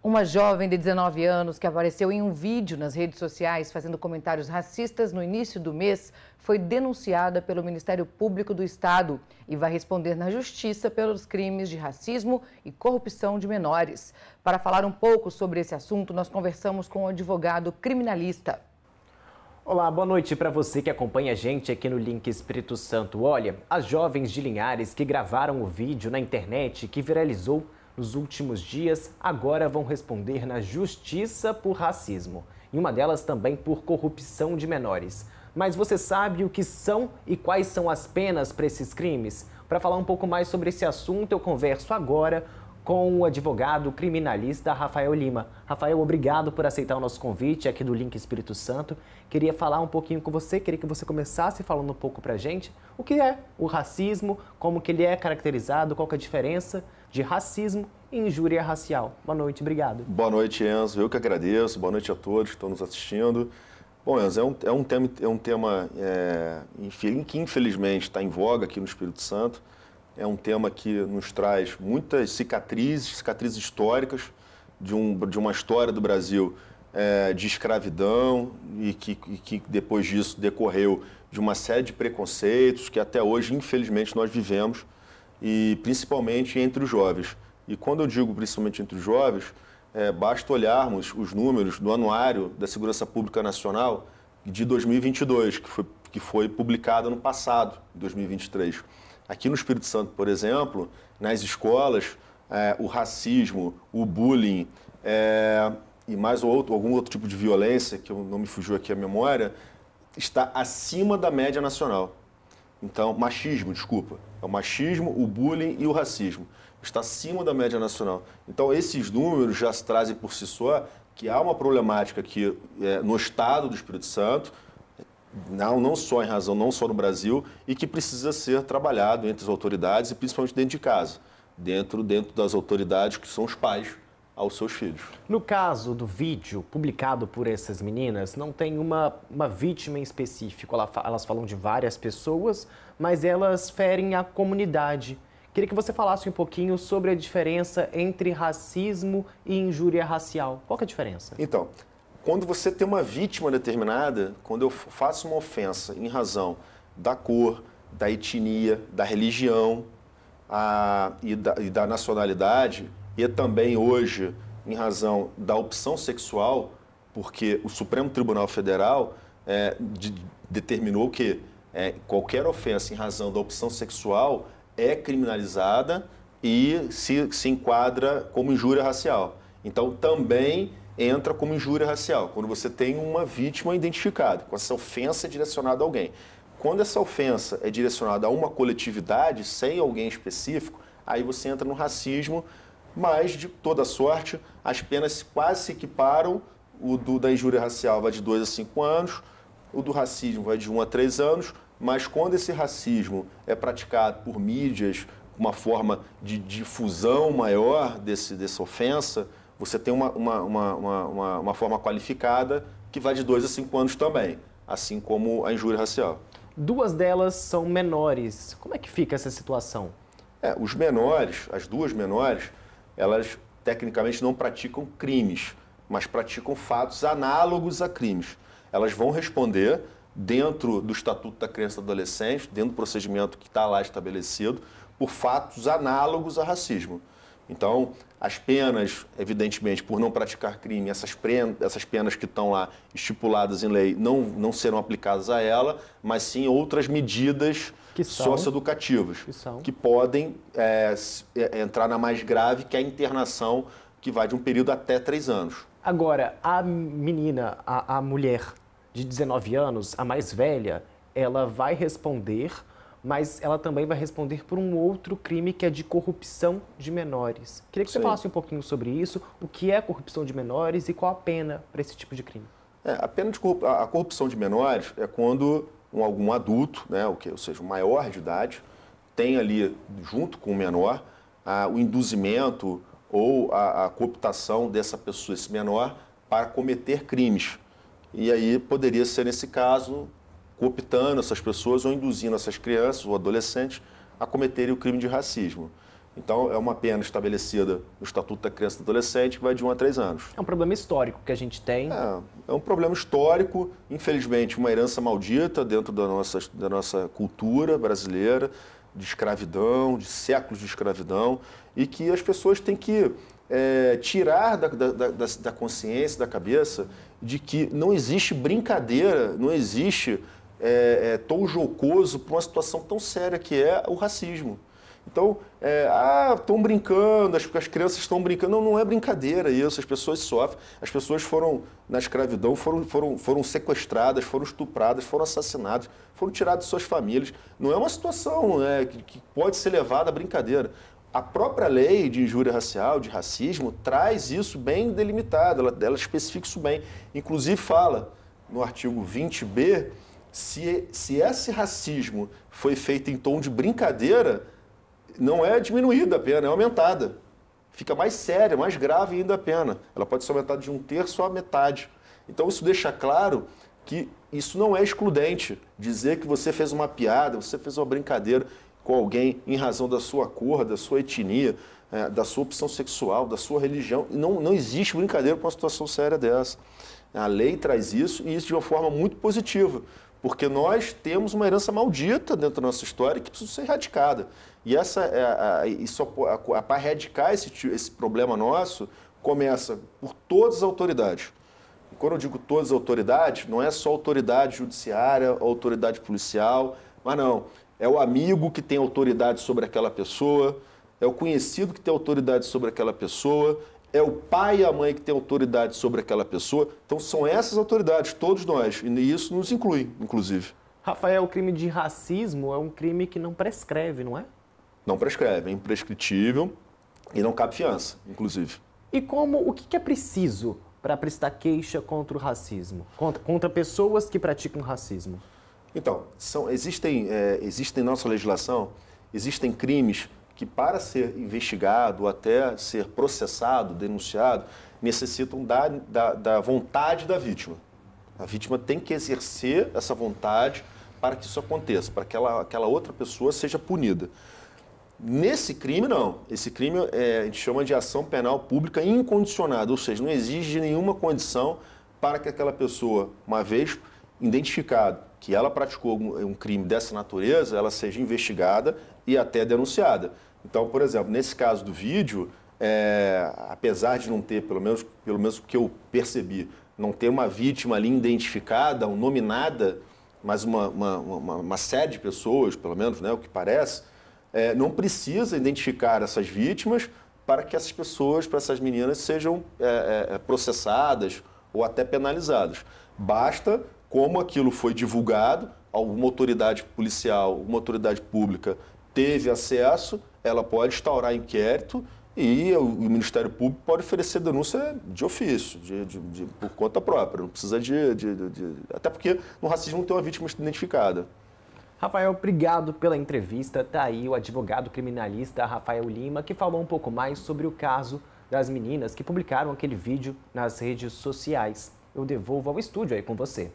Uma jovem de 19 anos que apareceu em um vídeo nas redes sociais fazendo comentários racistas no início do mês foi denunciada pelo Ministério Público do Estado e vai responder na Justiça pelos crimes de racismo e corrupção de menores. Para falar um pouco sobre esse assunto, nós conversamos com o advogado criminalista. Olá, boa noite para você que acompanha a gente aqui no Link Espírito Santo. Olha, as jovens de Linhares que gravaram o vídeo na internet que viralizou nos últimos dias, agora vão responder na Justiça por racismo. E uma delas também por corrupção de menores. Mas você sabe o que são e quais são as penas para esses crimes? Para falar um pouco mais sobre esse assunto, eu converso agora com o advogado criminalista Rafael Lima. Rafael, obrigado por aceitar o nosso convite aqui do Link Espírito Santo. Queria falar um pouquinho com você, queria que você começasse falando um pouco pra gente o que é o racismo, como que ele é caracterizado, qual que é a diferença de racismo e injúria racial. Boa noite, obrigado. Boa noite, Enzo. Eu que agradeço. Boa noite a todos que estão nos assistindo. Bom, Enzo, é um tema que infelizmente está em voga aqui no Espírito Santo. É um tema que nos traz muitas cicatrizes históricas de uma história do Brasil de escravidão e que depois disso decorreu de uma série de preconceitos que até hoje, infelizmente, nós vivemos, e principalmente entre os jovens. E quando eu digo principalmente entre os jovens, basta olharmos os números do Anuário da Segurança Pública Nacional de 2022, que foi publicado no passado, 2023. Aqui no Espírito Santo, por exemplo, nas escolas, o racismo, o bullying e mais algum outro tipo de violência, que não me fugiu aqui a memória, está acima da média nacional. Então, é o machismo, o bullying e o racismo. Está acima da média nacional. Então, esses números já se trazem por si só que há uma problemática aqui no estado do Espírito Santo, não só em razão, não só no Brasil, e que precisa ser trabalhado entre as autoridades e principalmente dentro de casa, dentro das autoridades que são os pais aos seus filhos. No caso do vídeo publicado por essas meninas, não tem uma vítima em específico, elas falam de várias pessoas, mas elas ferem a comunidade. Queria que você falasse um pouquinho sobre a diferença entre racismo e injúria racial. Qual que é a diferença? Então, quando você tem uma vítima determinada, quando eu faço uma ofensa em razão da cor, da etnia, da religião e da nacionalidade, e também hoje em razão da opção sexual, porque o Supremo Tribunal Federal determinou que qualquer ofensa em razão da opção sexual é criminalizada e se enquadra como injúria racial. Então, também entra como injúria racial, quando você tem uma vítima identificada, com essa ofensa direcionada a alguém. Quando essa ofensa é direcionada a uma coletividade, sem alguém específico, aí você entra no racismo, mas, de toda sorte, as penas quase se equiparam. Da injúria racial vai de 2 a 5 anos, o do racismo vai de 1 a 3 anos, mas quando esse racismo é praticado por mídias, uma forma de difusão maior dessa ofensa, você tem uma forma qualificada que vai de 2 a 5 anos também, assim como a injúria racial. Duas delas são menores. Como é que fica essa situação? Os menores, as duas menores, elas tecnicamente não praticam crimes, mas praticam fatos análogos a crimes. Elas vão responder dentro do Estatuto da Criança e do Adolescente, dentro do procedimento que está lá estabelecido, por fatos análogos a racismo. Então, as penas, evidentemente, por não praticar crime, essas penas que estão lá estipuladas em lei não serão aplicadas a ela, mas sim outras medidas socioeducativas, que podem entrar na mais grave, que é a internação, que vai de um período até 3 anos. Agora, a menina, a mulher de 19 anos, a mais velha, ela vai responder, mas ela também vai responder por um outro crime que é de corrupção de menores. Queria que você falasse um pouquinho sobre isso, o que é corrupção de menores e qual a pena para esse tipo de crime. A corrupção de menores é quando algum adulto, ou seja, um maior de idade, tem ali, junto com o menor, o induzimento ou a cooptação dessa pessoa, esse menor, para cometer crimes. E aí poderia ser, nesse caso, cooptando essas pessoas ou induzindo essas crianças ou adolescentes a cometerem o crime de racismo. Então, é uma pena estabelecida no Estatuto da Criança e do Adolescente que vai de 1 a 3 anos. É um problema histórico que a gente tem. É um problema histórico, infelizmente, uma herança maldita dentro da nossa cultura brasileira, de escravidão, de séculos de escravidão, e que as pessoas têm que tirar da consciência, da cabeça, de que não existe brincadeira, não existe tom jocoso para uma situação tão séria que é o racismo. Então, estão brincando, as crianças estão brincando. Não, não é brincadeira isso, as pessoas sofrem. As pessoas foram, na escravidão, foram sequestradas, foram estupradas, foram assassinadas, foram tiradas de suas famílias. Não é uma situação que pode ser levada à brincadeira. A própria lei de injúria racial, de racismo, traz isso bem delimitado, ela especifica isso bem. Inclusive fala, no artigo 20b, se esse racismo foi feito em tom de brincadeira, não é diminuída a pena, é aumentada. Fica mais séria, mais grave ainda a pena. Ela pode ser aumentada de 1/3 à metade. Então isso deixa claro que isso não é excludente. Dizer que você fez uma piada, você fez uma brincadeira com alguém em razão da sua cor, da sua etnia, da sua opção sexual, da sua religião. Não existe brincadeira com uma situação séria dessa. A lei traz isso e isso de uma forma muito positiva. Porque nós temos uma herança maldita dentro da nossa história que precisa ser erradicada. E para erradicar esse problema nosso, começa por todas as autoridades. E quando eu digo todas as autoridades, não é só autoridade judiciária, autoridade policial, mas não. É o amigo que tem autoridade sobre aquela pessoa, é o conhecido que tem autoridade sobre aquela pessoa, é o pai e a mãe que têm autoridade sobre aquela pessoa. Então, são essas autoridades, todos nós, e isso nos inclui, inclusive. Rafael, o crime de racismo é um crime que não prescreve, não é? Não prescreve, é imprescritível e não cabe fiança, inclusive. E o que é preciso para prestar queixa contra o racismo? Contra pessoas que praticam racismo? Então, existem em nossa legislação, existem crimes que para ser investigado, até ser processado, denunciado, necessitam da vontade da vítima. A vítima tem que exercer essa vontade para que isso aconteça, para que aquela outra pessoa seja punida. Nesse crime, não. Esse crime a gente chama de ação penal pública incondicionada, ou seja, não exige nenhuma condição para que aquela pessoa, uma vez identificado que ela praticou um crime dessa natureza, ela seja investigada e até denunciada. Então, por exemplo, nesse caso do vídeo, apesar de não ter, pelo menos o que eu percebi, não ter uma vítima ali identificada, ou nominada, mas uma série de pessoas, pelo menos, né, o que parece, não precisa identificar essas vítimas para que essas pessoas, para essas meninas, sejam processadas ou até penalizadas. Basta, como aquilo foi divulgado, alguma autoridade policial, uma autoridade pública teve acesso, ela pode instaurar inquérito e o Ministério Público pode oferecer denúncia de ofício, por conta própria. Não precisa até porque no racismo não tem uma vítima identificada. Rafael, obrigado pela entrevista. Está aí o advogado criminalista Rafael Lima, que falou um pouco mais sobre o caso das meninas que publicaram aquele vídeo nas redes sociais. Eu devolvo ao estúdio aí com você.